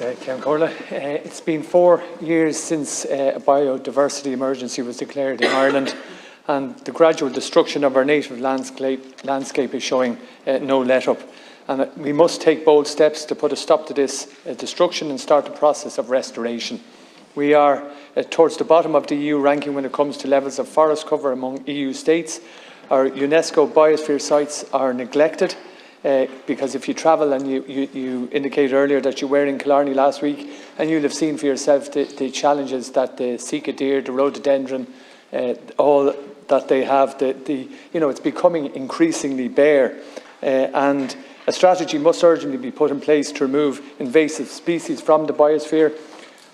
Count Corla. It's been 4 years since a biodiversity emergency was declared in Ireland, and the gradual destruction of our native landscape is showing no let-up. And we must take bold steps to put a stop to this destruction and start the process of restoration. We are towards the bottom of the EU ranking when it comes to levels of forest cover among EU states. Our UNESCO biosphere sites are neglected. Because if you travel, and you indicated earlier that you were in Killarney last week, and you'll have seen for yourself the challenges that the Sika deer, the rhododendron, all that they have, it's becoming increasingly bare, and a strategy must urgently be put in place to remove invasive species from the biosphere.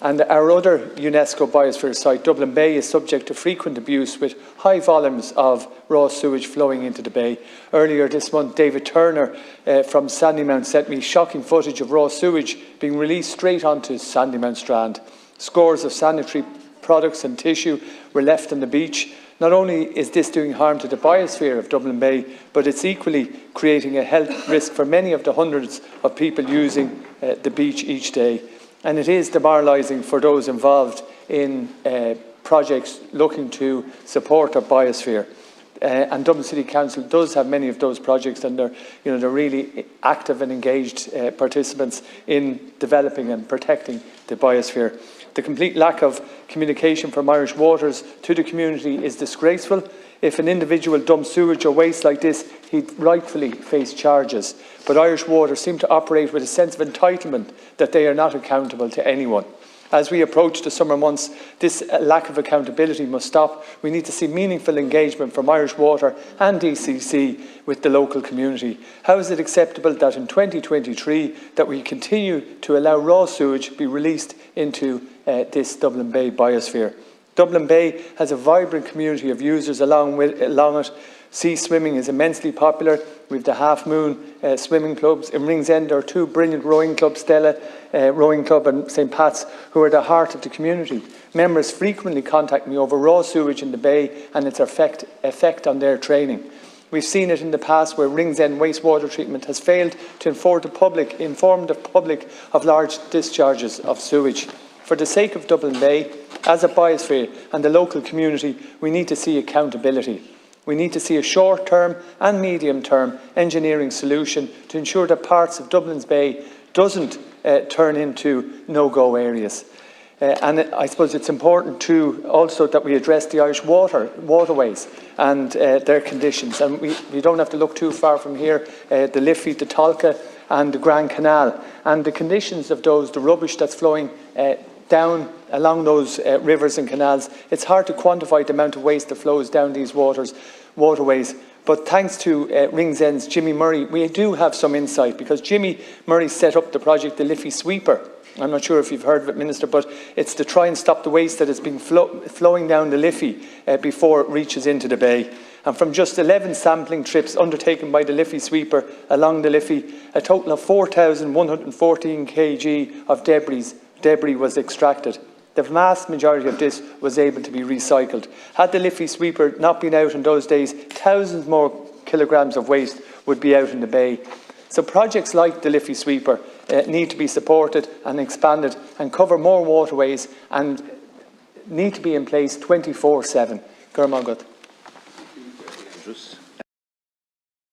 And our other UNESCO biosphere site, Dublin Bay, is subject to frequent abuse with high volumes of raw sewage flowing into the bay. Earlier this month, David Turner from Sandymount sent me shocking footage of raw sewage being released straight onto Sandymount Strand. Scores of sanitary products and tissue were left on the beach. Not only is this doing harm to the biosphere of Dublin Bay, but it's equally creating a health risk for many of the hundreds of people using the beach each day. And it is demoralising for those involved in projects looking to support our biosphere. And Dublin City Council does have many of those projects, and they're really active and engaged participants in developing and protecting the biosphere. The complete lack of communication from Irish Waters to the community is disgraceful. If an individual dumps sewage or waste like this, he'd rightfully face charges. But Irish Water seem to operate with a sense of entitlement that they are not accountable to anyone. As we approach the summer months, this lack of accountability must stop. We need to see meaningful engagement from Irish Water and DCC with the local community. How is it acceptable that in 2023 that we continue to allow raw sewage be released into this Dublin Bay biosphere? Dublin Bay has a vibrant community of users along it. Sea swimming is immensely popular. We have the Half Moon swimming clubs. In Ringsend, there are two brilliant rowing clubs, Stella Rowing Club and St. Pat's, who are the heart of the community. Members frequently contact me over raw sewage in the bay and its effect on their training. We've seen it in the past where Ringsend wastewater treatment has failed to inform the public of large discharges of sewage. For the sake of Dublin Bay, as a biosphere and the local community, we need to see accountability. We need to see a short-term and medium-term engineering solution to ensure that parts of Dublin's Bay doesn't turn into no-go areas. And I suppose it's important too also that we address the Irish waterways and their conditions. And we don't have to look too far from here, the Liffey, the Tolka and the Grand Canal. And the conditions of those, the rubbish that's flowing down along those rivers and canals, it's hard to quantify the amount of waste that flows down these waterways. But thanks to Ringsend's Jimmy Murray, we do have some insight, because Jimmy Murray set up the project, the Liffey Sweeper. I'm not sure if you've heard of it, Minister, but it's to try and stop the waste that has been flowing down the Liffey before it reaches into the bay. And from just 11 sampling trips undertaken by the Liffey Sweeper along the Liffey, a total of 4,114 kg of debris was extracted. The vast majority of this was able to be recycled. Had the Liffey Sweeper not been out in those days, thousands more kilograms of waste would be out in the bay. So projects like the Liffey Sweeper need to be supported and expanded and cover more waterways and need to be in place 24/7. Gurmagat.